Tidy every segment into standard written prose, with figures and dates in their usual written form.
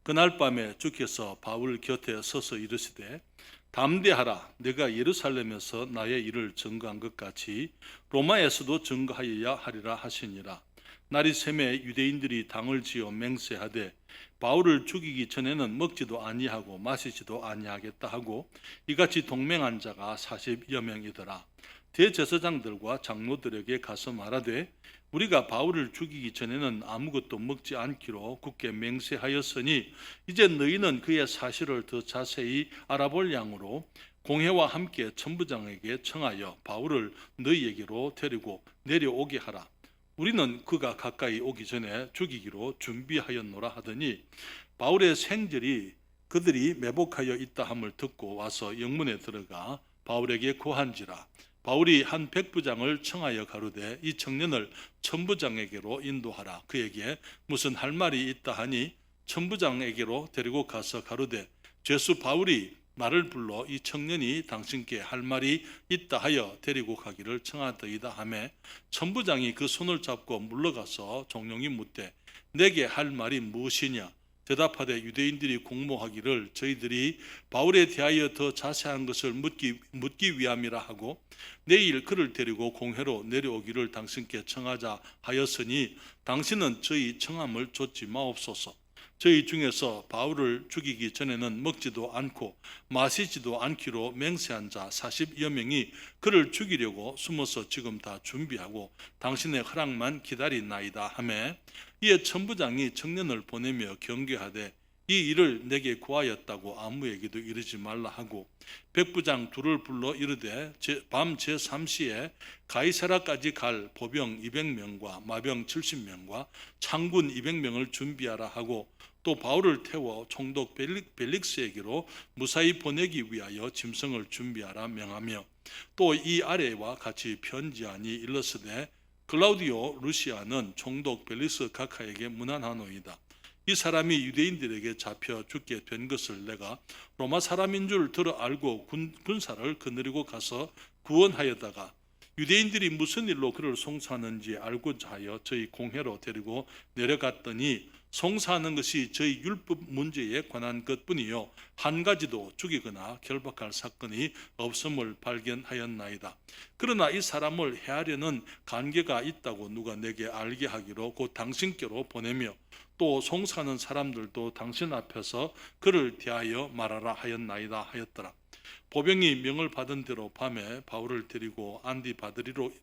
그날 밤에 주께서 바울 곁에 서서 이르시되 담대하라. 내가 예루살렘에서 나의 일을 증거한 것 같이 로마에서도 증거하여야 하리라 하시니라. 날이 새매 유대인들이 당을 지어 맹세하되 바울을 죽이기 전에는 먹지도 아니하고 마시지도 아니하겠다 하고 이같이 동맹한 자가 40여 명이더라. 대제사장들과 장로들에게 가서 말하되 우리가 바울을 죽이기 전에는 아무것도 먹지 않기로 굳게 맹세하였으니 이제 너희는 그의 사실을 더 자세히 알아볼 양으로 공회와 함께 천부장에게 청하여 바울을 너희에게로 데리고 내려오게 하라. 우리는 그가 가까이 오기 전에 죽이기로 준비하였노라 하더니 바울의 생절이 그들이 매복하여 있다 함을 듣고 와서 영문에 들어가 바울에게 고한지라. 바울이 한 백부장을 청하여 가로되 이 청년을 천부장에게로 인도하라. 그에게 무슨 할 말이 있다 하니 천부장에게로 데리고 가서 가로되 죄수 바울이 나를 불러 이 청년이 당신께 할 말이 있다 하여 데리고 가기를 청하더이다 하매 천부장이 그 손을 잡고 물러가서 종용이 묻되 내게 할 말이 무엇이냐. 대답하되 유대인들이 공모하기를 저희들이 바울에 대하여 더 자세한 것을 묻기 위함이라 하고 내일 그를 데리고 공회로 내려오기를 당신께 청하자 하였으니 당신은 저희 청함을 좇지 마옵소서. 저희 중에서 바울을 죽이기 전에는 먹지도 않고 마시지도 않기로 맹세한 자 40여 명이 그를 죽이려고 숨어서 지금 다 준비하고 당신의 허락만 기다리나이다 하매 이에 천부장이 청년을 보내며 경계하되 이 일을 내게 구하였다고 아무에게도 이르지 말라 하고 백부장 둘을 불러 이르되 밤 제3시에 가이사라까지 갈 보병 200명과 마병 70명과 창군 200명을 준비하라 하고 또 바울을 태워 총독 벨릭스에게로 무사히 보내기 위하여 짐승을 준비하라 명하며 또 이 아래와 같이 편지하니 일러스되 클라우디오 루시아는 총독 벨릭스 각하에게 문안하노이다. 이 사람이 유대인들에게 잡혀 죽게 된 것을 내가 로마 사람인 줄 들어 알고 군사를 거느리고 가서 구원하여다가 유대인들이 무슨 일로 그를 송사하는지 알고자 하여 저희 공회로 데리고 내려갔더니 송사하는 것이 저희 율법 문제에 관한 것뿐이요 한 가지도 죽이거나 결박할 사건이 없음을 발견하였나이다. 그러나 이 사람을 해하려는 관계가 있다고 누가 내게 알게 하기로 곧 당신께로 보내며 또 송사하는 사람들도 당신 앞에서 그를 대하여 말하라 하였나이다 하였더라. 보병이 명을 받은 대로 밤에 바울을 데리고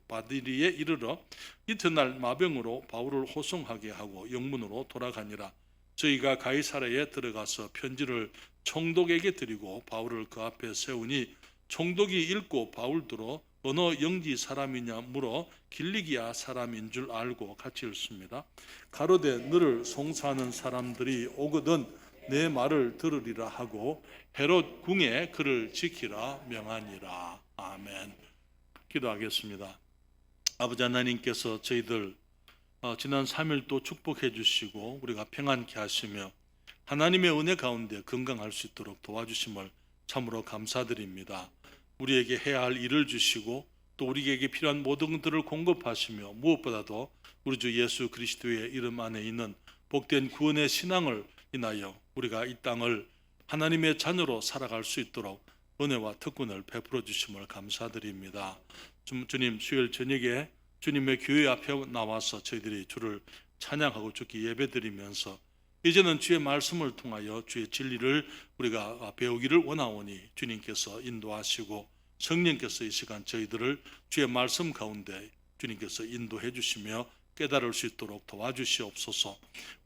바디리에 이르러 이튿날 마병으로 바울을 호송하게 하고 영문으로 돌아가니라. 저희가 가이사랴에 들어가서 편지를 총독에게 드리고 바울을 그 앞에 세우니 총독이 읽고 바울더러 어느 영지 사람이냐 물어 길리기아 사람인 줄 알고 같이 읽습니다. 가로되 너를 송사하는 사람들이 오거든 내 말을 들으리라 하고 헤롯 궁에 그를 지키라 명하니라. 아멘. 기도하겠습니다. 아버지 하나님께서 저희들 지난 3일 또 축복해 주시고 우리가 평안케 하시며 하나님의 은혜 가운데 건강할 수 있도록 도와주심을 참으로 감사드립니다. 우리에게 해야 할 일을 주시고 또 우리에게 필요한 모든 것들을 공급하시며 무엇보다도 우리 주 예수 그리스도의 이름 안에 있는 복된 구원의 신앙을 인하여 우리가 이 땅을 하나님의 자녀로 살아갈 수 있도록 은혜와 특권을 베풀어 주심을 감사드립니다. 주님 수요일 저녁에 주님의 교회 앞에 나와서 저희들이 주를 찬양하고 주께 예배드리면서 이제는 주의 말씀을 통하여 주의 진리를 우리가 배우기를 원하오니 주님께서 인도하시고 성령께서 이 시간 저희들을 주의 말씀 가운데 주님께서 인도해 주시며 깨달을 수 있도록 도와주시옵소서.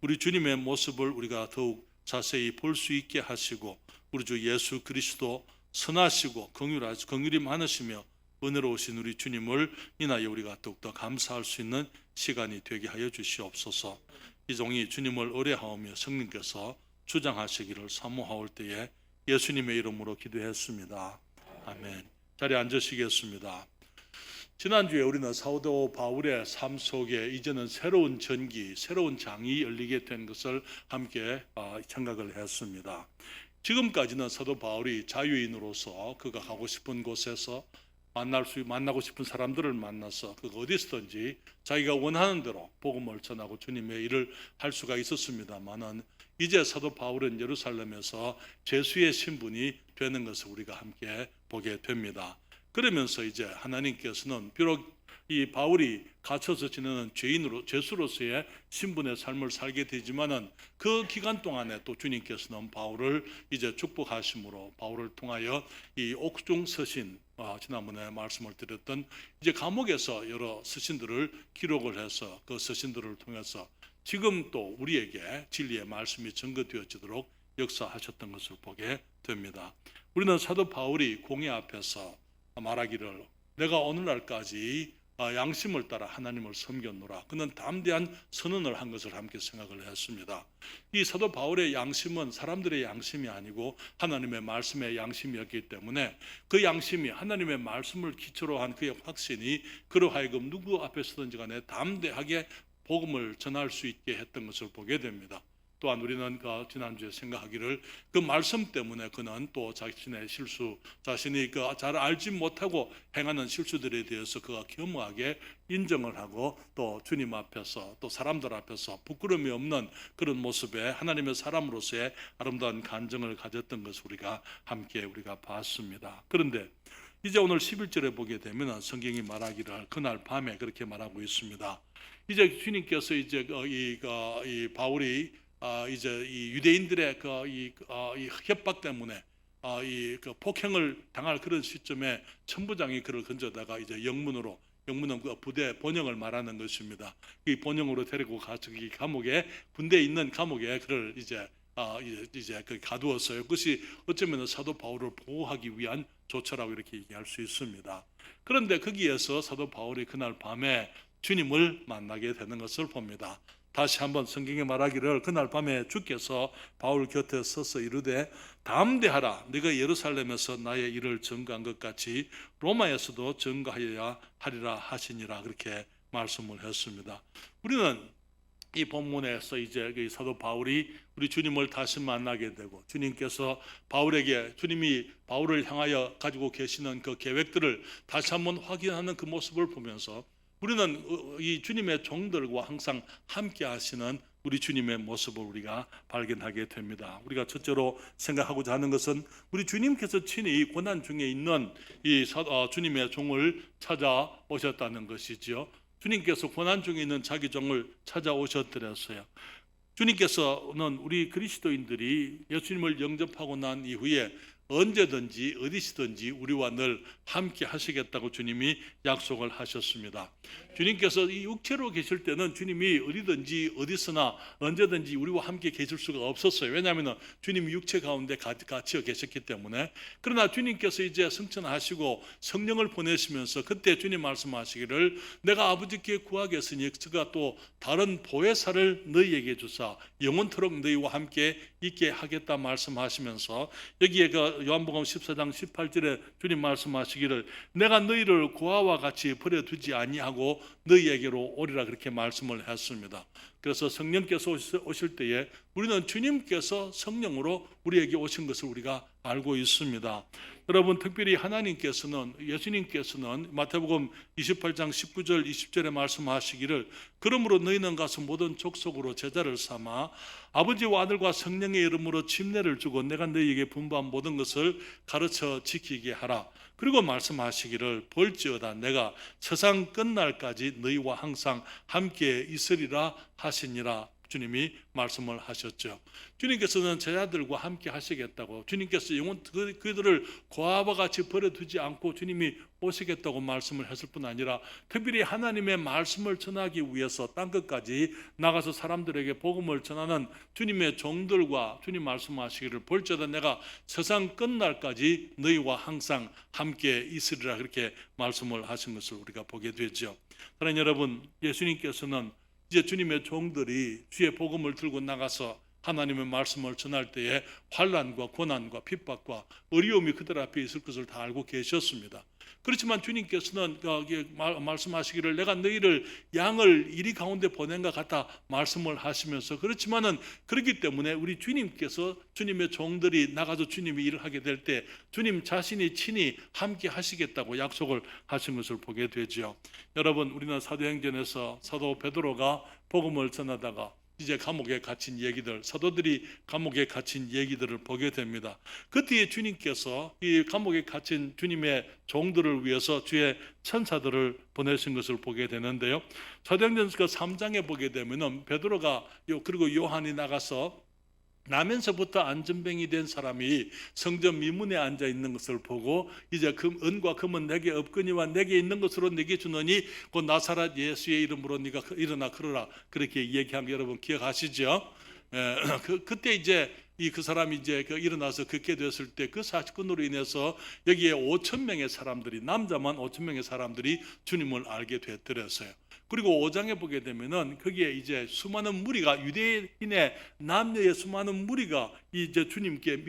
우리 주님의 모습을 우리가 더욱 자세히 볼 수 있게 하시고 우리 주 예수 그리스도 선하시고 긍휼이 많으시며 은혜로우신 우리 주님을 인하여 우리가 더욱더 감사할 수 있는 시간이 되게 하여 주시옵소서. 이 종이 주님을 의뢰하오며 성령께서 주장하시기를 사모하올 때에 예수님의 이름으로 기도했습니다. 아멘. 자리에 앉으시겠습니다. 지난주에 우리는 사도 바울의 삶 속에 이제는 새로운 전기, 새로운 장이 열리게 된 것을 함께 생각을 했습니다. 지금까지는 사도 바울이 자유인으로서 그가 가고 싶은 곳에서 만나고 싶은 사람들을 만나서 그가 어디서든지 자기가 원하는 대로 복음을 전하고 주님의 일을 할 수가 있었습니다만은 이제 사도 바울은 예루살렘에서 제수의 신분이 되는 것을 우리가 함께 보게 됩니다. 그러면서 이제 하나님께서는 비록 이 바울이 갇혀서 지내는 죄수로서의 신분의 삶을 살게 되지만은 그 기간 동안에 또 주님께서는 바울을 이제 축복하심으로 바울을 통하여 이 옥중 서신, 지난번에 말씀을 드렸던 이제 감옥에서 여러 서신들을 기록을 해서 그 서신들을 통해서 지금 또 우리에게 진리의 말씀이 증거되어지도록 역사하셨던 것을 보게 됩니다. 우리는 사도 바울이 공회 앞에서 말하기를 내가 오늘날까지 양심을 따라 하나님을 섬겼노라. 그는 담대한 선언을 한 것을 함께 생각을 했습니다. 이 사도 바울의 양심은 사람들의 양심이 아니고 하나님의 말씀의 양심이었기 때문에 그 양심이 하나님의 말씀을 기초로 한 그의 확신이 그로 하여금 누구 앞에서든지 간에 담대하게 복음을 전할 수 있게 했던 것을 보게 됩니다. 또한 우리는 지난주에 생각하기를 그 말씀 때문에 그는 또 자신의 실수, 자신이 잘 알지 못하고 행하는 실수들에 대해서 그가 겸허하게 인정을 하고 또 주님 앞에서 또 사람들 앞에서 부끄러움이 없는 그런 모습에 하나님의 사람으로서의 아름다운 간증을 가졌던 것을 우리가 함께 봤습니다. 그런데 이제 오늘 11절에 보게 되면 성경이 말하기를 그날 밤에 그렇게 말하고 있습니다. 이제 주님께서 이제 이 바울이 이제 이 유대인들의 이 협박 때문에 그 폭행을 당할 그런 시점에 천부장이 그를 건져다가 이제 영문은 그 부대 본영을 말하는 것입니다. 이 본영으로 데리고 가서 이 감옥에 군대에 있는 감옥에 그를 이제 가두었어요. 그것이 어쩌면 사도 바울을 보호하기 위한 조처라고 이렇게 얘기할 수 있습니다. 그런데 거기에서 사도 바울이 그날 밤에 주님을 만나게 되는 것을 봅니다. 다시 한번 성경에 말하기를 그날 밤에 주께서 바울 곁에 서서 이르되 담대하라 네가 예루살렘에서 나의 일을 증거한 것 같이 로마에서도 증거하여야 하리라 하시니라 그렇게 말씀을 했습니다. 우리는 이 본문에서 이제 사도 바울이 우리 주님을 다시 만나게 되고 주님께서 주님이 바울을 향하여 가지고 계시는 그 계획들을 다시 한번 확인하는 그 모습을 보면서 우리는 이 주님의 종들과 항상 함께 하시는 우리 주님의 모습을 우리가 발견하게 됩니다. 우리가 첫째로 생각하고자 하는 것은 우리 주님께서 친히 고난 중에 있는 이 주님의 종을 찾아오셨다는 것이지요. 주님께서 고난 중에 있는 자기 종을 찾아오셨더랬어요. 주님께서는 우리 그리스도인들이 예수님을 영접하고 난 이후에 언제든지 어디시든지 우리와 늘 함께 하시겠다고 주님이 약속을 하셨습니다. 주님께서 이 육체로 계실 때는 주님이 어디든지 어디서나 언제든지 우리와 함께 계실 수가 없었어요. 왜냐하면 주님이 육체 가운데 갇혀 계셨기 때문에. 그러나 주님께서 이제 승천하시고 성령을 보내시면서 그때 주님 말씀하시기를 내가 아버지께 구하겠으니 그가 또 다른 보혜사를 너희에게 주사 영원토록 너희와 함께 있게 하겠다 말씀하시면서 여기에 요한복음 14장 18절에 주님 말씀하시기를 내가 너희를 고아와 같이 버려두지 아니하고 너희에게로 오리라 그렇게 말씀을 했습니다. 그래서 성령께서 오실 때에 우리는 주님께서 성령으로 우리에게 오신 것을 우리가 알고 있습니다. 여러분 특별히 예수님께서는 마태복음 28장 19절 20절에 말씀하시기를 그러므로 너희는 가서 모든 족속으로 제자를 삼아 아버지와 아들과 성령의 이름으로 침례를 주고 내가 너희에게 분부한 모든 것을 가르쳐 지키게 하라. 그리고 말씀하시기를 볼지어다 내가 세상 끝날까지 너희와 항상 함께 있으리라 하시니라. 주님이 말씀을 하셨죠. 주님께서는 제자들과 함께 하시겠다고 주님께서 영원 그들을 고아와 같이 버려두지 않고 주님이 오시겠다고 말씀을 했을 뿐 아니라 특별히 하나님의 말씀을 전하기 위해서 땅끝까지 나가서 사람들에게 복음을 전하는 주님의 종들과 주님 말씀하시기를 볼지어다 내가 세상 끝날까지 너희와 항상 함께 있으리라 그렇게 말씀을 하신 것을 우리가 보게 되죠. 사랑하는 여러분, 예수님께서는 이제 주님의 종들이 주의 복음을 들고 나가서 하나님의 말씀을 전할 때에 환난과 고난과 핍박과 어려움이 그들 앞에 있을 것을 다 알고 계셨습니다. 그렇지만 주님께서는 말씀하시기를 내가 너희를 양을 이리 가운데 보낸 것 같다 말씀을 하시면서 그렇지만은 그렇기 때문에 우리 주님께서 주님의 종들이 나가서 주님이 일을 하게 될 때 주님 자신이 친히 함께 하시겠다고 약속을 하신 것을 보게 되죠. 여러분 우리는 사도행전에서 사도 베드로가 복음을 전하다가 이제 감옥에 갇힌 얘기들, 사도들이 감옥에 갇힌 얘기들을 보게 됩니다. 그때 주님께서 이 감옥에 갇힌 주님의 종들을 위해서 주의 천사들을 보내신 것을 보게 되는데요. 사도행전 3장에 보게 되면은 베드로가 그리고 요한이 나가서 나면서부터 안전병이 된 사람이 성전 미문에 앉아 있는 것을 보고 이제 은과 금은 내게 없거니와 내게 있는 것으로 내게 주노니 곧 나사렛 예수의 이름으로 네가 일어나 걸어라, 그렇게 얘기한 거 여러분 기억하시죠? 그때 이제 그 사람이 이제 일어나서 걷게 되었을 때 그 사건으로 인해서 여기에 5천 명의 사람들이, 남자만 5천 명의 사람들이 주님을 알게 되었어요. 그리고 5장에 보게 되면은 거기에 이제 수많은 무리가, 유대인의 남녀의 수많은 무리가 이제 주님께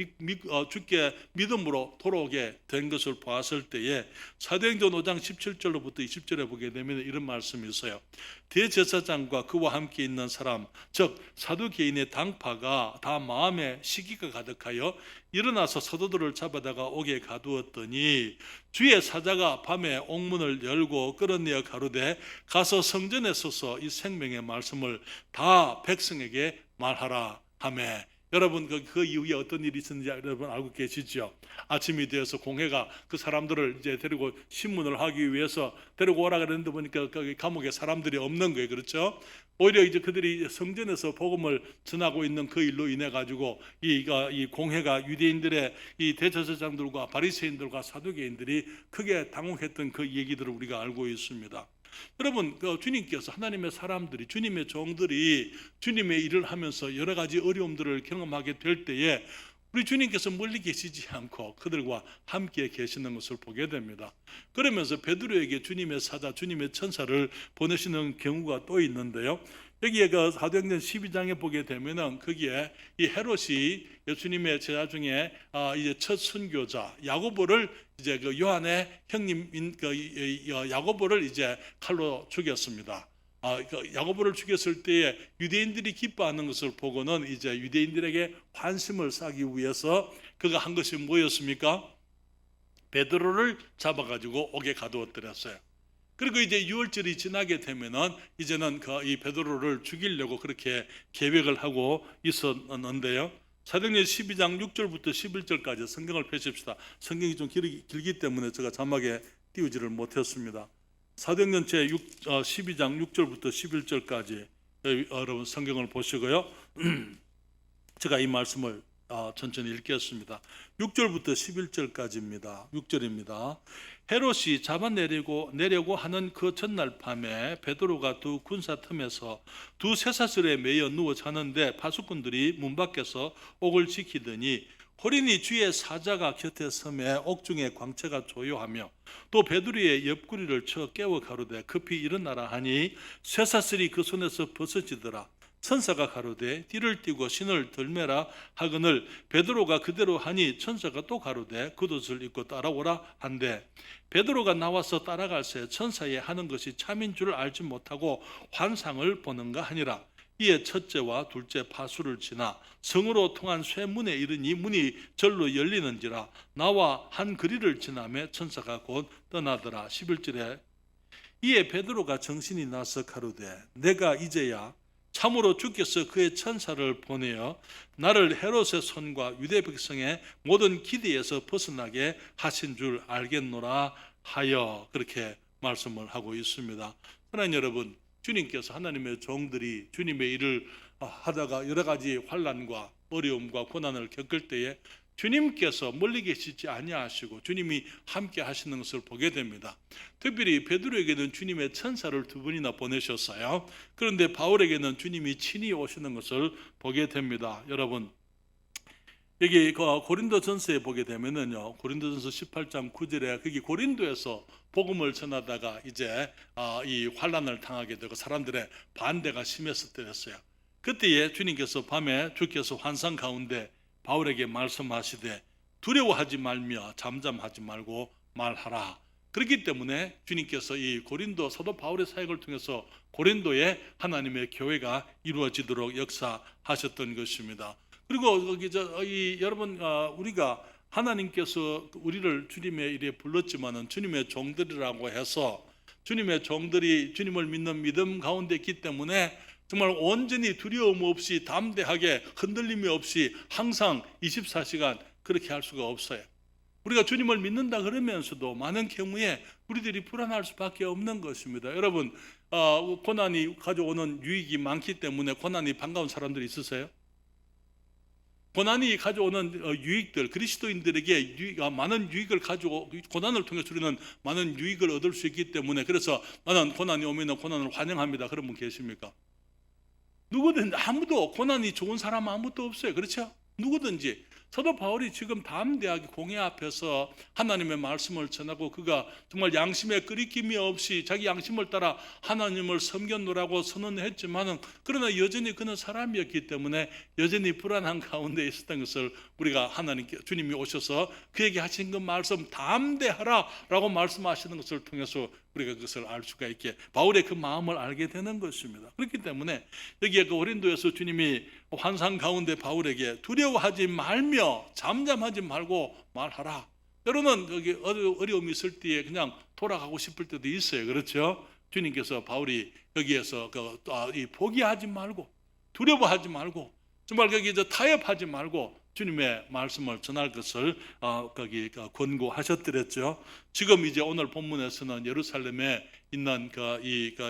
주께 믿음으로 돌아오게 된 것을 보았을 때에 사도행전 5장 17절로부터 20절에 보게 되면 이런 말씀이 있어요. 대제사장과 그와 함께 있는 사람, 즉 사두개인의 당파가 다 마음에 시기가 가득하여 일어나서 사도들을 잡아다가 옥에 가두었더니 주의 사자가 밤에 옥문을 열고 끌어내어 가로되 가서 성전에 서서 이 생명의 말씀을 다 백성에게 말하라 하매. 여러분 그 이후에 어떤 일이 있었는지 여러분 알고 계시죠? 아침이 되어서 공회가 그 사람들을 이제 데리고 신문을 하기 위해서 데리고 오라 그랬는데 보니까 거기 감옥에 사람들이 없는 거예요. 그렇죠? 오히려 이제 그들이 성전에서 복음을 전하고 있는 그 일로 인해 가지고 이 공회가 유대인들의 이 대제사장들과 바리새인들과 사두개인들이 크게 당혹했던 그 얘기들을 우리가 알고 있습니다. 여러분 주님께서, 하나님의 사람들이, 주님의 종들이 주님의 일을 하면서 여러 가지 어려움들을 경험하게 될 때에 우리 주님께서 멀리 계시지 않고 그들과 함께 계시는 것을 보게 됩니다. 그러면서 베드로에게 주님의 사자, 주님의 천사를 보내시는 경우가 또 있는데요. 여기에 그 사도행전 12장에 보게 되면은 거기에 이 헤롯이 예수님의 제자 중에 이제 첫 선교자 야고보를 이제 그 요한의 형님인 야고보를 이제 칼로 죽였습니다. 야고보를 죽였을 때에 유대인들이 기뻐하는 것을 보고는 이제 유대인들에게 환심을 사기 위해서 그가 한 것이 뭐였습니까? 베드로를 잡아가지고 옥에 가두었더랬어요. 그리고 이제 6월절이 지나게 되면은 이제는 이 베드로를 죽이려고 그렇게 계획을 하고 있었는데요. 사도행전 12장 6절부터 11절까지 성경을 펴십시다. 성경이 좀 길기 때문에 제가 자막에 띄우지를 못했습니다. 사도행전 12장 6절부터 11절까지 여러분 성경을 보시고요. 제가 이 말씀을 천천히 읽겠습니다. 6절부터 11절까지입니다. 6절입니다. 헤롯이 잡아내려고 하는 그 전날 밤에 베드로가 두 군사 틈에서 두 쇠사슬에 매여 누워 자는데 파수꾼들이 문 밖에서 옥을 지키더니 호린이 주의 사자가 곁에 섬에 옥중에 광채가 조요하며 또 베드로의 옆구리를 쳐 깨워 가로되 급히 일어나라 하니 쇠사슬이 그 손에서 벗어지더라. 천사가 가로되 띠를 띠고 신을 들매라 하거늘 베드로가 그대로 하니 천사가 또 가로되 겉옷을 입고 따라오라 한데 베드로가 나와서 따라갈새 천사의 하는 것이 참인 줄 알지 못하고 환상을 보는가 하니라. 이에 첫째와 둘째 파수를 지나 성으로 통한 쇠문에 이르니 문이 절로 열리는지라. 나와 한 거리를 지나매 천사가 곧 떠나더라. 11절에 이에 베드로가 정신이 나서 가로되 내가 이제야 참으로 주께서 그의 천사를 보내어 나를 헤롯의 손과 유대 백성의 모든 기대에서 벗어나게 하신 줄 알겠노라 하여 그렇게 말씀을 하고 있습니다. 하나님 여러분, 주님께서 하나님의 종들이 주님의 일을 하다가 여러 가지 환난과 어려움과 고난을 겪을 때에 주님께서 멀리 계시지 아니하시고 주님이 함께 하시는 것을 보게 됩니다. 특별히 베드로에게는 주님의 천사를 두 분이나 보내셨어요. 그런데 바울에게는 주님이 친히 오시는 것을 보게 됩니다. 여러분, 여기 고린도전서에 보게 되면은요, 고린도전서 18장 9절에 거기 고린도에서 복음을 전하다가 이제 이 환난을 당하게 되고 사람들의 반대가 심했을 때였어요. 그때에 주님께서 밤에 주께서 환상 가운데 바울에게 말씀하시되 두려워하지 말며 잠잠하지 말고 말하라. 그렇기 때문에 주님께서 이 고린도 사도 바울의 사역을 통해서 고린도에 하나님의 교회가 이루어지도록 역사하셨던 것입니다. 그리고 여러분 우리가 하나님께서 우리를 주님의 일에 불렀지만은 주님의 종들이라고 해서 주님의 종들이 주님을 믿는 믿음 가운데 있기 때문에 정말 온전히 두려움 없이 담대하게 흔들림이 없이 항상 24시간 그렇게 할 수가 없어요. 우리가 주님을 믿는다 그러면서도 많은 경우에 우리들이 불안할 수밖에 없는 것입니다. 여러분, 고난이 가져오는 유익이 많기 때문에 고난이 반가운 사람들이 있으세요? 고난이 가져오는 유익들, 그리스도인들에게 많은 유익을 가지고 고난을 통해서 우리는 많은 유익을 얻을 수 있기 때문에, 그래서 나는 고난이 오면 고난을 환영합니다. 그런 분 계십니까? 누구든, 아무도 고난이 좋은 사람 아무도 없어요. 그렇죠? 누구든지. 사도 바울이 지금 담대하게 공회 앞에서 하나님의 말씀을 전하고 그가 정말 양심에 끄리낌이 없이 자기 양심을 따라 하나님을 섬겼노라고 선언했지만은, 그러나 여전히 그는 사람이었기 때문에 여전히 불안한 가운데 있었던 것을 우리가 주님이 오셔서 그에게 하신 그 말씀, 담대하라라고 말씀하시는 것을 통해서 우리가 그것을 알 수가 있게, 바울의 그 마음을 알게 되는 것입니다. 그렇기 때문에 여기에 그 고린도에서 주님이 환상 가운데 바울에게 두려워하지 말며 잠잠하지 말고 말하라. 때로는 여기 어려움이 있을 때에 그냥 돌아가고 싶을 때도 있어요. 그렇죠? 주님께서 바울이 여기에서 포기하지 말고 두려워하지 말고 정말 거기서 타협하지 말고 주님의 말씀을 전할 것을 거기 권고하셨더랬죠. 지금 이제 오늘 본문에서는 예루살렘에 있는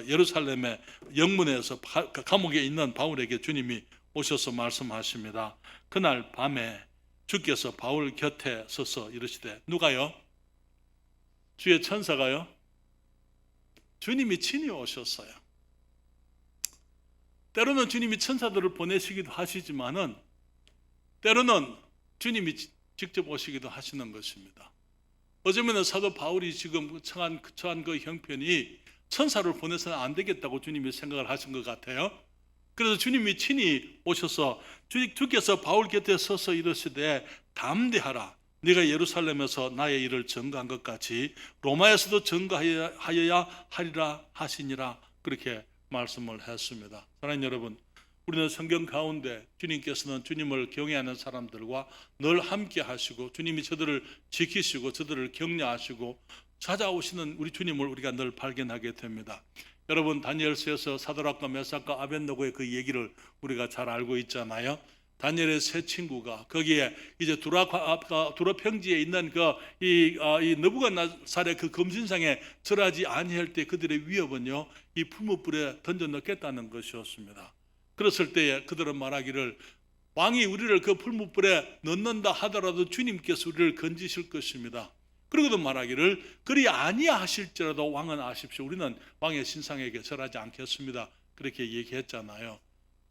예루살렘의 영문에서 감옥에 있는 바울에게 주님이 오셔서 말씀하십니다. 그날 밤에 주께서 바울 곁에 서서 이르시되, 누가요? 주의 천사가요? 주님이 친히 오셨어요. 때로는 주님이 천사들을 보내시기도 하시지만은 때로는 주님이 직접 오시기도 하시는 것입니다. 어쩌면 사도 바울이 지금 처한 그 형편이 천사를 보내서는 안 되겠다고 주님이 생각을 하신 것 같아요. 그래서 주님이 친히 오셔서 주께서 바울 곁에 서서 이르시되, 담대하라. 네가 예루살렘에서 나의 일을 전가한 것 같이 로마에서도 전가하여야 하리라 하시니라. 그렇게 말씀을 했습니다. 사랑하는 여러분, 우리는 성경 가운데 주님께서는 주님을 경외하는 사람들과 늘 함께 하시고 주님이 저들을 지키시고 저들을 격려하시고 찾아오시는 우리 주님을 우리가 늘 발견하게 됩니다. 여러분, 다니엘서에서 사드락과 메삭과 아벳느고의 그 얘기를 우리가 잘 알고 있잖아요. 다니엘의 세 친구가 거기에 이제 두라 평지에 있는 이 느부갓네살의 그 금신상에 절하지 아니할 때 그들의 위협은요, 이 풀무불에 던져 넣겠다는 것이었습니다. 그랬을 때에 그들은 말하기를, 왕이 우리를 그 풀무불에 넣는다 하더라도 주님께서 우리를 건지실 것입니다. 그러고도 말하기를, 그리 아니하실지라도 왕은 아십시오. 우리는 왕의 신상에게 절하지 않겠습니다. 그렇게 얘기했잖아요.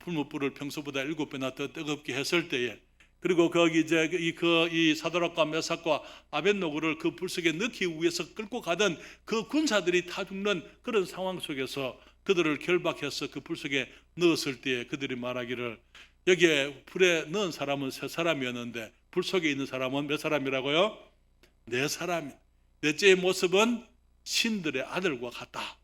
풀무불을 평소보다 7배나 더 뜨겁게 했을 때에, 그리고 거기 이제 이 사드락과 메삭과 아벳느고를 그 불 속에 넣기 위해서 끌고 가던 그 군사들이 다 죽는 그런 상황 속에서 그들을 결박해서 그 불 속에 넣었을 때에 그들이 말하기를, 여기에 불에 넣은 사람은 3사람이었는데 불 속에 있는 사람은 몇 사람이라고요? 4사람. 넷째의 모습은 신들의 아들과 같다.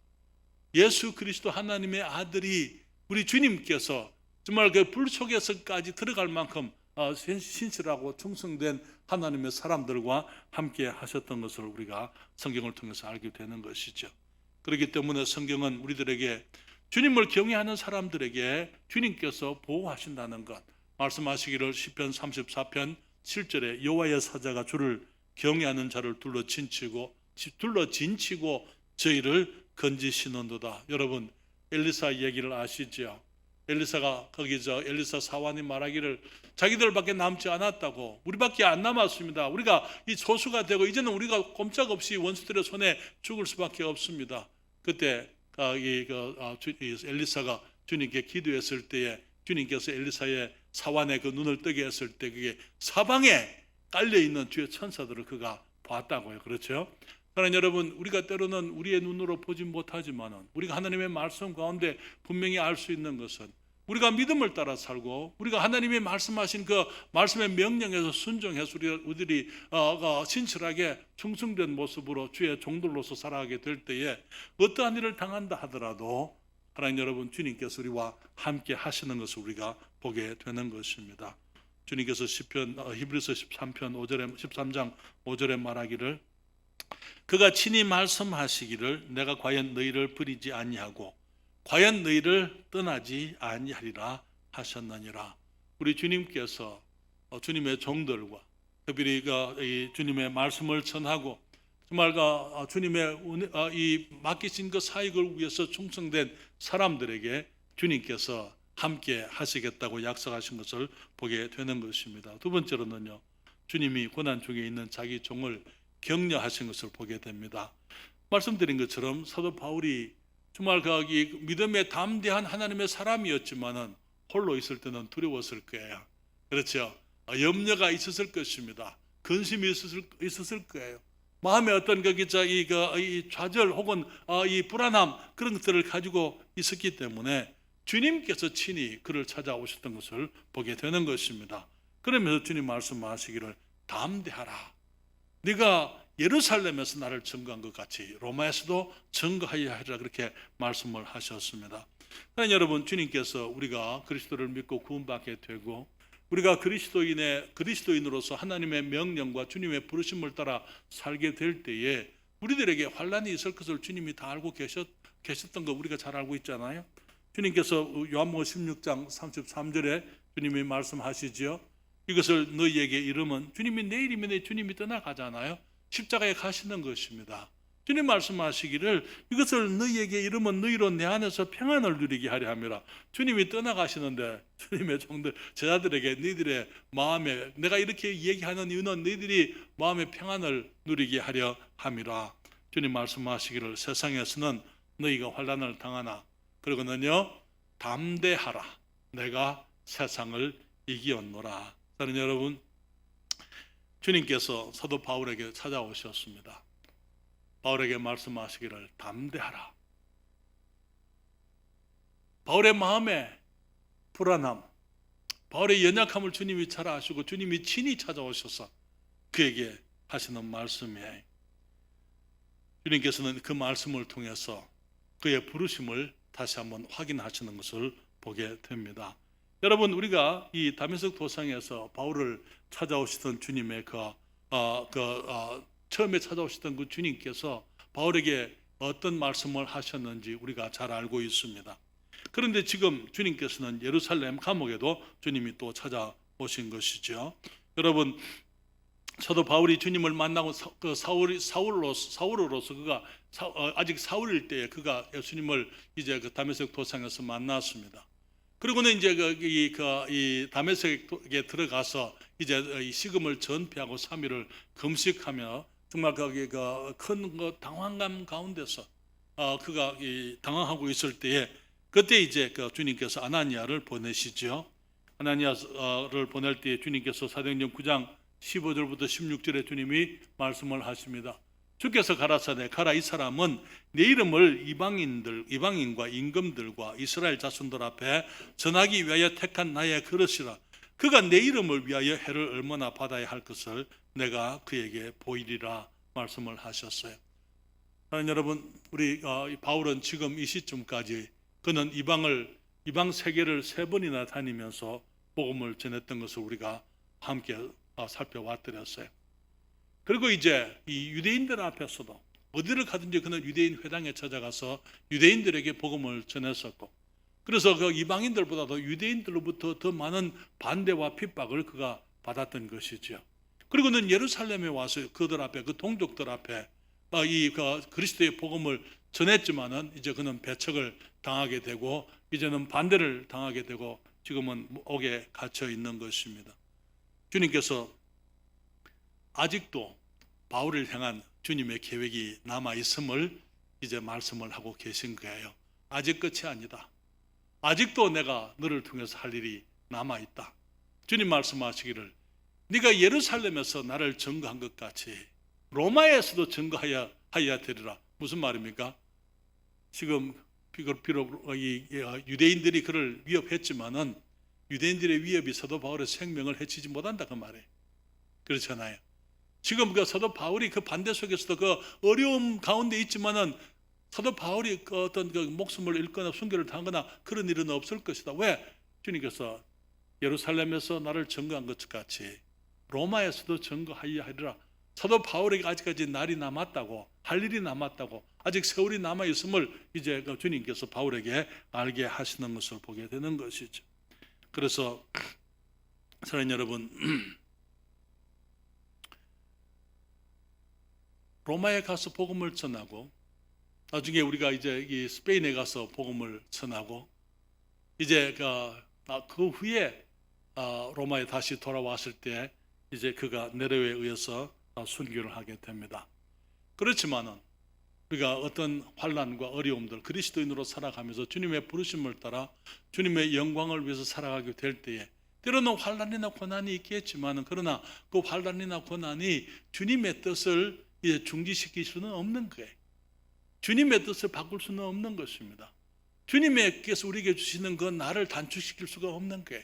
예수 그리스도 하나님의 아들이 우리 주님께서 정말 그 불 속에서까지 들어갈 만큼 신실하고 충성된 하나님의 사람들과 함께 하셨던 것을 우리가 성경을 통해서 알게 되는 것이죠. 그렇기 때문에 성경은 우리들에게, 주님을 경외하는 사람들에게 주님께서 보호하신다는 것 말씀하시기를, 시편 34편 7절에 여호와의 사자가 주를 경외하는 자를 둘러 진치고 저희를 건지시는도다. 여러분, 엘리사 얘기를 아시죠? 엘리사가 엘리사 사환이 말하기를, 자기들밖에 남지 않았다고, 우리밖에 안 남았습니다. 우리가 이 소수가 되고 이제는 우리가 꼼짝없이 원수들의 손에 죽을 수밖에 없습니다. 그때 엘리사가 주님께 기도했을 때에 주님께서 엘리사의 사환의 그 눈을 뜨게 했을 때 그게 사방에 깔려있는 주의 천사들을 그가 봤다고요. 그렇죠? 그러나 여러분, 우리가 때로는 우리의 눈으로 보지 못하지만은 우리가 하나님의 말씀 가운데 분명히 알 수 있는 것은, 우리가 믿음을 따라 살고 우리가 하나님의 말씀하신 그 말씀의 명령에서 순종해서 우리들이 신실하게 충성된 모습으로 주의 종들로서 살아가게 될 때에 어떠한 일을 당한다 하더라도 하나님 여러분, 주님께서 우리와 함께 하시는 것을 우리가 보게 되는 것입니다. 주님께서 히브리서 13장 5절에 말하기를, 그가 친히 말씀하시기를, 내가 과연 너희를 버리지 아니하고 과연 너희를 떠나지 아니하리라 하셨느니라. 우리 주님께서 주님의 종들과 특별히 이 주님의 말씀을 전하고 정말 주님의 이 맡기신 그 사역을 위해서 충성된 사람들에게 주님께서 함께 하시겠다고 약속하신 것을 보게 되는 것입니다. 두 번째로는요, 주님이 고난 중에 있는 자기 종을 격려하신 것을 보게 됩니다. 말씀드린 것처럼 사도 바울이 정말 이 믿음에 담대한 하나님의 사람이었지만은 홀로 있을 때는 두려웠을 거예요. 그렇죠? 염려가 있었을 것입니다. 근심이 있었을 거예요. 마음에 어떤 이 좌절 혹은 이 불안함 그런 것들을 가지고 있었기 때문에 주님께서 친히 그를 찾아오셨던 것을 보게 되는 것입니다. 그러면서 주님 말씀하시기를 담대하라. 네가 예루살렘에서 나를 증거한 것 같이 로마에서도 증거하여야 하리라 그렇게 말씀을 하셨습니다. 여러분, 주님께서 우리가 그리스도를 믿고 구원받게 되고 우리가 그리스도인으로서 하나님의 명령과 주님의 부르심을 따라 살게 될 때에 우리들에게 환난이 있을 것을 주님이 다 알고 계셨던 거 우리가 잘 알고 있잖아요. 주님께서 요한복음 16장 33절에 주님이 말씀하시죠. 이것을 너희에게 이르면, 주님이 내일이면 주님이 떠나가잖아요. 십자가에 가시는 것입니다. 주님 말씀하시기를 이것을 너희에게 이르면 너희로 내 안에서 평안을 누리게 하려 함이라. 주님이 떠나가시는데 주님의 종들 제자들에게 너희들의 마음에, 내가 이렇게 얘기하는 이유는 너희들이 마음의 평안을 누리게 하려 함이라. 주님 말씀하시기를 세상에서는 너희가 환난을 당하나 그러고는요 담대하라. 내가 세상을 이기었노라. 사랑하는 여러분, 주님께서 사도 바울에게 찾아오셨습니다. 바울에게 말씀하시기를 담대하라. 바울의 마음에 불안함, 바울의 연약함을 주님이 잘 아시고 주님이 친히 찾아오셔서 그에게 하시는 말씀이에요. 주님께서는 그 말씀을 통해서 그의 부르심을 다시 한번 확인하시는 것을 보게 됩니다. 여러분, 우리가 이 다메섹 도상에서 바울을 찾아오시던 주님의 처음에 찾아오시던 그 주님께서 바울에게 어떤 말씀을 하셨는지 우리가 잘 알고 있습니다. 그런데 지금 주님께서는 예루살렘 감옥에도 주님이 또 찾아오신 것이죠. 여러분, 사도 바울이 주님을 만나고 사울로서 그가 아직 사울일 때에 그가 예수님을 이제 그 다메섹 도상에서 만났습니다. 그리고는 이제 이 다메섹에 들어가서 이제 이 식음을 전폐하고 3일을 금식하며 정말 거기 큰 당황감 가운데서 그가 당황하고 있을 때에 그때 이제 주님께서 아나니아를 보내시죠. 아나니아를 보낼 때 주님께서 사도행전 9장 15절부터 16절에 주님이 말씀을 하십니다. 주께서 가라사대 가라, 이 사람은 내 이름을 이방인과 임금들과 이스라엘 자손들 앞에 전하기 위하여 택한 나의 그릇이라. 그가 내 이름을 위하여 해를 얼마나 받아야 할 것을 내가 그에게 보이리라 말씀을 하셨어요. 여러분, 우리 바울은 지금 이 시점까지 그는 이방 세계를 3번이나 다니면서 복음을 전했던 것을 우리가 함께 살펴왔더랬어요. 그리고 이제 이 유대인들 앞에서도 어디를 가든지 그는 유대인 회당에 찾아가서 유대인들에게 복음을 전했었고, 그래서 그 이방인들보다도 유대인들로부터 더 많은 반대와 핍박을 그가 받았던 것이죠. 그리고는 예루살렘에 와서 그들 앞에, 그 동족들 앞에 이 그리스도의 복음을 전했지만은 이제 그는 배척을 당하게 되고 이제는 반대를 당하게 되고 지금은 옥에 갇혀 있는 것입니다. 주님께서 아직도 바울을 향한 주님의 계획이 남아 있음을 이제 말씀을 하고 계신 거예요. 아직 끝이 아니다. 아직도 내가 너를 통해서 할 일이 남아 있다. 주님 말씀하시기를 네가 예루살렘에서 나를 증거한 것 같이 로마에서도 증거하여야 되리라. 무슨 말입니까? 지금 비록 이 유대인들이 그를 위협했지만은 유대인들의 위협이 사도 바울의 생명을 해치지 못한다 그 말이에요. 그렇잖아요. 지금 그 사도 바울이 그 반대 속에서도 그 어려움 가운데 있지만은 사도 바울이 어떤 목숨을 잃거나 순교를 당하거나 그런 일은 없을 것이다. 왜? 주님께서 예루살렘에서 나를 증거한 것 같이 로마에서도 증거하여야 하리라 사도 바울에게 아직까지 날이 남았다고, 할 일이 남았다고, 아직 세월이 남아 있음을 이제 그 주님께서 바울에게 알게 하시는 것을 보게 되는 것이죠. 그래서 사랑하는 여러분, 로마에 가서 복음을 전하고, 나중에 우리가 이제 이 스페인에 가서 복음을 전하고, 이제 그 후에 로마에 다시 돌아왔을 때 이제 그가 네로에 의해서 순교를 하게 됩니다. 그렇지만은 우리가 어떤 환난과 어려움들, 그리스도인으로 살아가면서 주님의 부르심을 따라 주님의 영광을 위해서 살아가게 될 때에 때로는 환난이나 고난이 있겠지만은, 그러나 그 환난이나 고난이 주님의 뜻을 이제 중지시킬 수는 없는 거예요. 주님의 뜻을 바꿀 수는 없는 것입니다. 주님께서 우리에게 주시는 그 나를 단축시킬 수가 없는 거예요.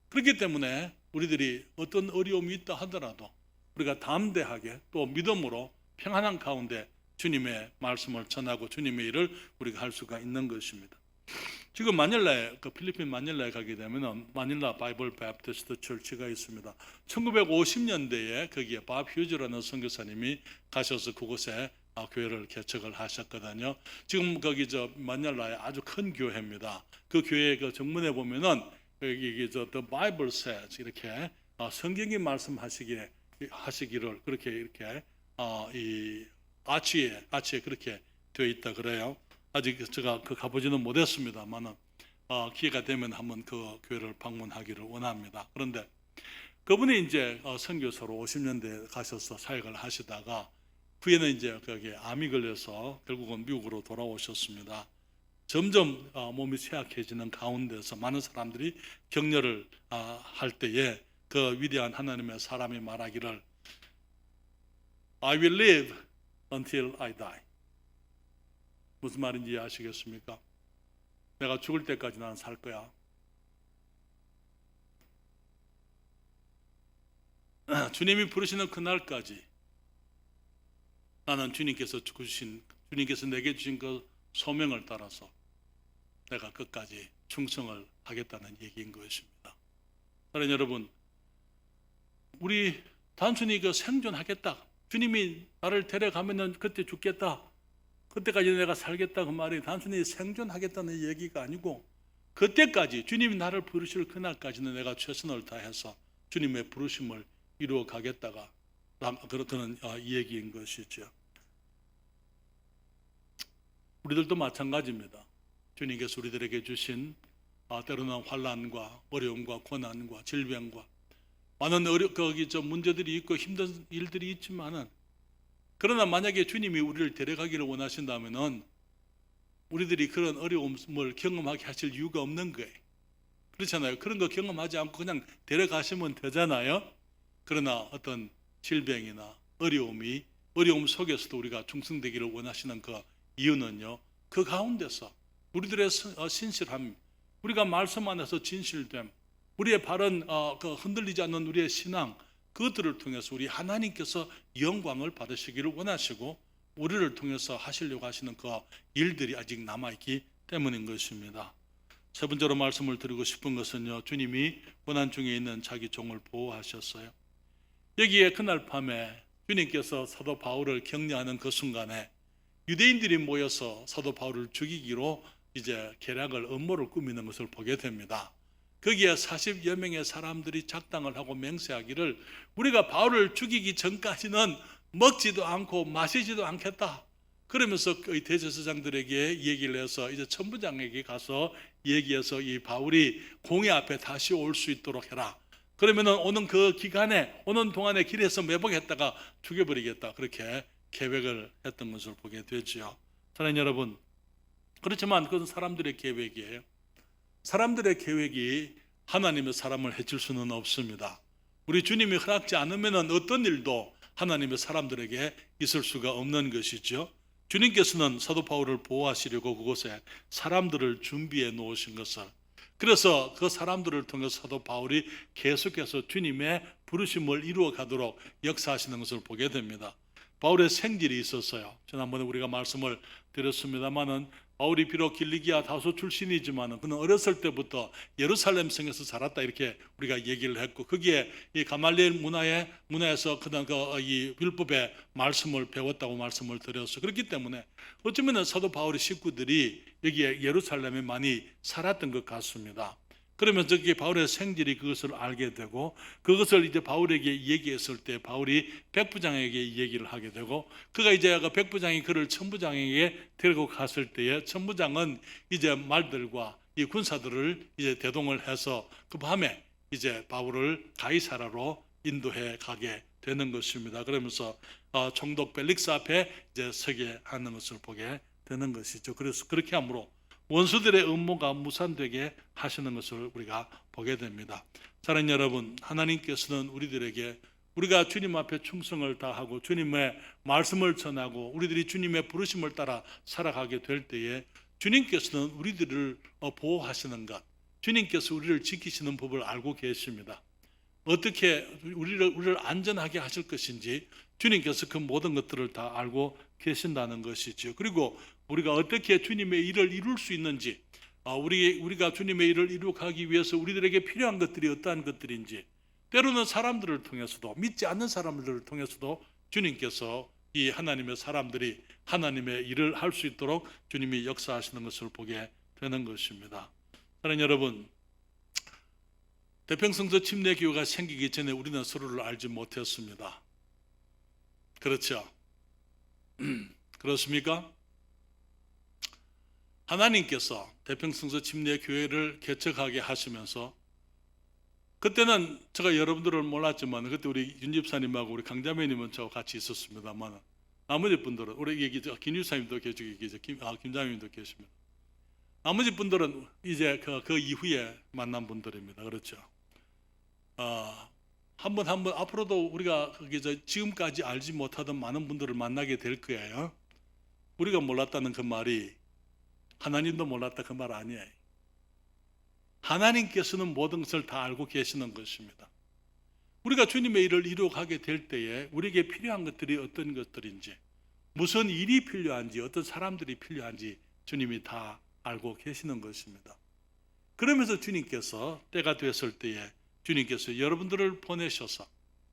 그렇기 때문에 우리들이 어떤 어려움이 있다 하더라도 우리가 담대하게 또 믿음으로 평안한 가운데 주님의 말씀을 전하고 주님의 일을 우리가 할 수가 있는 것입니다. 지금 마닐라에, 필리핀 마닐라에 가게 되면 마닐라 바이블 베프티스트 철치가 있습니다. 1950년대에 거기에 밥 휴즈라는 선교사님이 가셔서 그곳에 교회를 개척을 하셨거든요. 지금 거기 마닐라에 아주 큰 교회입니다. 그 교회 그 정문에 보면은 여기 The Bible says 이렇게 성경이 말씀하시기를 그렇게 이렇게 이 아치에 그렇게 되어 있다 그래요. 아직 제가 가보지는 못했습니다만은 기회가 되면 한번 그 교회를 방문하기를 원합니다. 그런데 그분이 이제 선교사로 50년대에 가셔서 사역을 하시다가 후에는 이제 거기에 암이 걸려서 결국은 미국으로 돌아오셨습니다. 점점 몸이 쇠약해지는 가운데서 많은 사람들이 격려를 할 때에 그 위대한 하나님의 사람이 말하기를 I will live until I die. 무슨 말인지 아시겠습니까? 내가 죽을 때까지 나는 살 거야. 주님이 부르시는 그날까지 나는 주님께서 내게 주신 그 소명을 따라서 내가 끝까지 충성을 하겠다는 얘기인 것입니다. 사랑하는 여러분, 우리 단순히 생존하겠다, 주님이 나를 데려가면은 그때 죽겠다, 그때까지 내가 살겠다, 그 말이 단순히 생존하겠다는 얘기가 아니고 그때까지 주님이 나를 부르실 그날까지는 내가 최선을 다해서 주님의 부르심을 이루어 가겠다가 그런 얘기인 것이죠. 우리들도 마찬가지입니다. 주님께서 우리들에게 주신 때로는 환난과 어려움과 고난과 질병과 많은 문제들이 있고 힘든 일들이 있지만은, 그러나 만약에 주님이 우리를 데려가기를 원하신다면은 우리들이 그런 어려움을 경험하게 하실 이유가 없는 거예요. 그렇잖아요. 그런 거 경험하지 않고 그냥 데려가시면 되잖아요. 그러나 어떤 질병이나 어려움 속에서도 우리가 충성되기를 원하시는 그 이유는요, 그 가운데서 우리들의 신실함, 우리가 말씀 안에서 진실됨, 우리의 바른 흔들리지 않는 우리의 신앙, 그것들을 통해서 우리 하나님께서 영광을 받으시기를 원하시고 우리를 통해서 하시려고 하시는 그 일들이 아직 남아있기 때문인 것입니다. 세 번째로 말씀을 드리고 싶은 것은요, 주님이 고난 중에 있는 자기 종을 보호하셨어요. 여기에 그날 밤에 주님께서 사도 바울을 격려하는 그 순간에 유대인들이 모여서 사도 바울을 죽이기로 이제 계략을, 음모를 꾸미는 것을 보게 됩니다. 거기에 40여 명의 사람들이 작당을 하고 맹세하기를 우리가 바울을 죽이기 전까지는 먹지도 않고 마시지도 않겠다. 그러면서 그 대제사장들에게 얘기를 해서 이제 천부장에게 가서 얘기해서 이 바울이 공회 앞에 다시 올 수 있도록 해라. 그러면은 오는 그 기간에, 오는 동안에 길에서 매복했다가 죽여버리겠다. 그렇게 계획을 했던 것을 보게 되죠. 사랑하는 여러분, 그렇지만 그것은 사람들의 계획이에요. 사람들의 계획이 하나님의 사람을 해칠 수는 없습니다. 우리 주님이 허락지 않으면 어떤 일도 하나님의 사람들에게 있을 수가 없는 것이죠. 주님께서는 사도 바울을 보호하시려고 그곳에 사람들을 준비해 놓으신 것을, 그래서 그 사람들을 통해서 사도 바울이 계속해서 주님의 부르심을 이루어 가도록 역사하시는 것을 보게 됩니다. 바울의 생질이 있었어요. 지난번에 우리가 말씀을 드렸습니다마는 바울이 비록 길리기아 다소 출신이지만은 그는 어렸을 때부터 예루살렘 성에서 자랐다 이렇게 우리가 얘기를 했고, 거기에 이 가말리엘 문화에서 그는 이 율법의 말씀을 배웠다고 말씀을 드렸어. 그렇기 때문에 어쩌면 사도 바울의 식구들이 여기에 예루살렘에 많이 살았던 것 같습니다. 그러면서 그게 바울의 생질이 그것을 알게 되고, 그것을 이제 바울에게 얘기했을 때 바울이 백부장에게 얘기를 하게 되고, 그가 이제 그 백부장이 그를 천부장에게 데리고 갔을 때에 천부장은 이제 말들과 이 군사들을 이제 대동을 해서 그 밤에 이제 바울을 가이사라로 인도해 가게 되는 것입니다. 그러면서 총독 벨릭스 앞에 이제 서게 하는 것을 보게 되는 것이죠. 그래서 그렇게 함으로 원수들의 음모가 무산되게 하시는 것을 우리가 보게 됩니다. 사랑하는 여러분, 하나님께서는 우리들에게 우리가 주님 앞에 충성을 다하고 주님의 말씀을 전하고 우리들이 주님의 부르심을 따라 살아가게 될 때에 주님께서는 우리들을 보호하시는 것, 주님께서 우리를 지키시는 법을 알고 계십니다. 어떻게 우리를 안전하게 하실 것인지 주님께서 그 모든 것들을 다 알고 계신다는 것이죠. 그리고 우리가 어떻게 주님의 일을 이룰 수 있는지, 우리가 주님의 일을 이루기 위해서 우리들에게 필요한 것들이 어떠한 것들인지, 때로는 사람들을 통해서도, 믿지 않는 사람들을 통해서도 주님께서 이 하나님의 사람들이 하나님의 일을 할 수 있도록 주님이 역사하시는 것을 보게 되는 것입니다. 사랑하는 여러분, 대평성서 침례교회가 생기기 전에 우리는 서로를 알지 못했습니다. 그렇죠? 그렇습니까? 하나님께서 대평성서 침례교회를 개척하게 하시면서, 그때는 제가 여러분들을 몰랐지만 그때 우리 윤 집사님하고 우리 강자매님은 저와 같이 있었습니다만, 나머지 분들은 우리 여기 김 집사님도 계시고 김장님도 계십니다. 나머지 분들은 이제 그 이후에 만난 분들입니다. 그렇죠? 한번 앞으로도 우리가 지금까지 알지 못하던 많은 분들을 만나게 될 거예요. 우리가 몰랐다는 그 말이 하나님도 몰랐다 그 말 아니에요. 하나님께서는 모든 것을 다 알고 계시는 것입니다. 우리가 주님의 일을 이루어가게 될 때에 우리에게 필요한 것들이 어떤 것들인지, 무슨 일이 필요한지, 어떤 사람들이 필요한지 주님이 다 알고 계시는 것입니다. 그러면서 주님께서 때가 됐을 때에 주님께서 여러분들을 보내셔서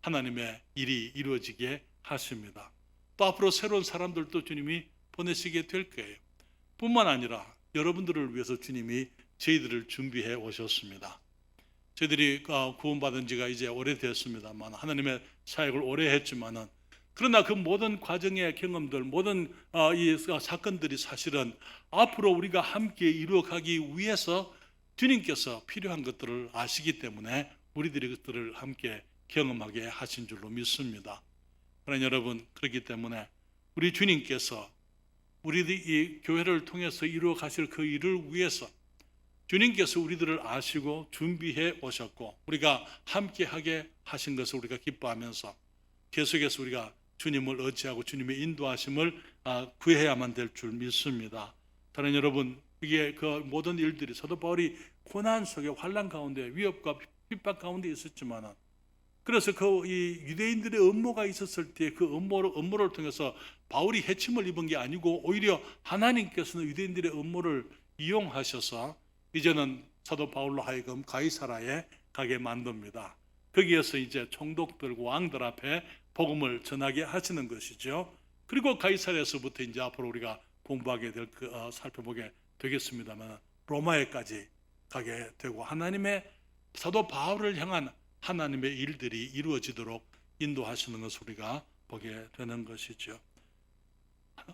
하나님의 일이 이루어지게 하십니다. 또 앞으로 새로운 사람들도 주님이 보내시게 될 거예요. 뿐만 아니라 여러분들을 위해서 주님이 저희들을 준비해 오셨습니다. 저희들이 구원받은 지가 이제 오래됐습니다만, 하나님의 사역을 오래 했지만은, 그러나 그 모든 과정의 경험들, 모든 이 사건들이 사실은 앞으로 우리가 함께 이루어가기 위해서 주님께서 필요한 것들을 아시기 때문에 우리들이 그것들을 함께 경험하게 하신 줄로 믿습니다. 그러나 여러분, 그렇기 때문에 우리 주님께서 우리들이 이 교회를 통해서 이루어 가실 그 일을 위해서 주님께서 우리들을 아시고 준비해 오셨고 우리가 함께 하게 하신 것을 우리가 기뻐하면서 계속해서 우리가 주님을 의지하고 주님의 인도하심을 구해야만 될 줄 믿습니다. 다른 여러분, 이게 그 모든 일들이 사도 바울이 고난 속에 환난 가운데 위협과 핍박 가운데 있었지만은, 그래서 이 유대인들의 음모가 있었을 때 그 음모를 통해서 바울이 해침을 입은 게 아니고 오히려 하나님께서는 유대인들의 음모를 이용하셔서 이제는 사도 바울로 하여금 가이사라에 가게 만듭니다. 거기에서 이제 총독들과 왕들 앞에 복음을 전하게 하시는 것이죠. 그리고 가이사라에서부터 이제 앞으로 우리가 공부하게 될 살펴보게 되겠습니다만, 로마에까지 가게 되고 하나님의 사도 바울을 향한 하나님의 일들이 이루어지도록 인도하시는 것을 우리가 보게 되는 것이죠.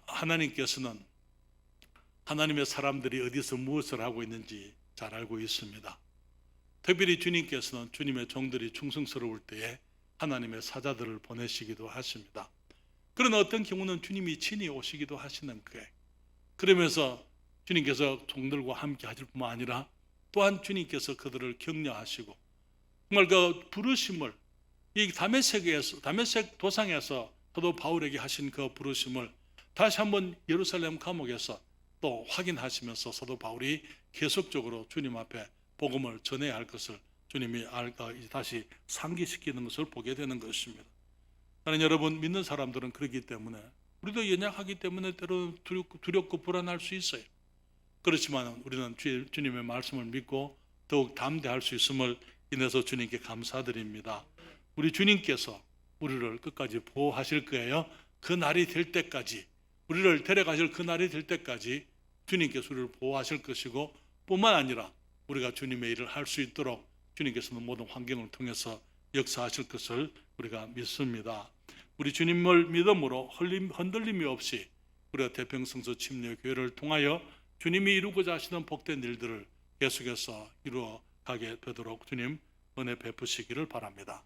하나님께서는 하나님의 사람들이 어디서 무엇을 하고 있는지 잘 알고 있습니다. 특별히 주님께서는 주님의 종들이 충성스러울 때에 하나님의 사자들을 보내시기도 하십니다. 그러나 어떤 경우는 주님이 친히 오시기도 하시는 거예요. 그러면서 주님께서 종들과 함께 하실 뿐만 아니라 또한 주님께서 그들을 격려하시고 정말 그 부르심을 이 다메섹 도상에서 사도 바울에게 하신 그 부르심을 다시 한번 예루살렘 감옥에서 또 확인하시면서 사도 바울이 계속적으로 주님 앞에 복음을 전해야 할 것을 주님이 다시 상기시키는 것을 보게 되는 것입니다. 나는 여러분, 믿는 사람들은 그렇기 때문에 우리도 연약하기 때문에 때로는 두렵고 불안할 수 있어요. 그렇지만 우리는 주님의 말씀을 믿고 더욱 담대할 수 있음을 인해서 주님께 감사드립니다. 우리 주님께서 우리를 끝까지 보호하실 거예요. 그 날이 될 때까지, 우리를 데려가실 그 날이 될 때까지 주님께서 우리를 보호하실 것이고, 뿐만 아니라 우리가 주님의 일을 할 수 있도록 주님께서는 모든 환경을 통해서 역사하실 것을 우리가 믿습니다. 우리 주님을 믿음으로 흔들림이 없이 우리가 대평성서 침례교회를 통하여 주님이 이루고자 하시는 복된 일들을 계속해서 이루어 가게 되도록 주님 은혜 베푸시기를 바랍니다.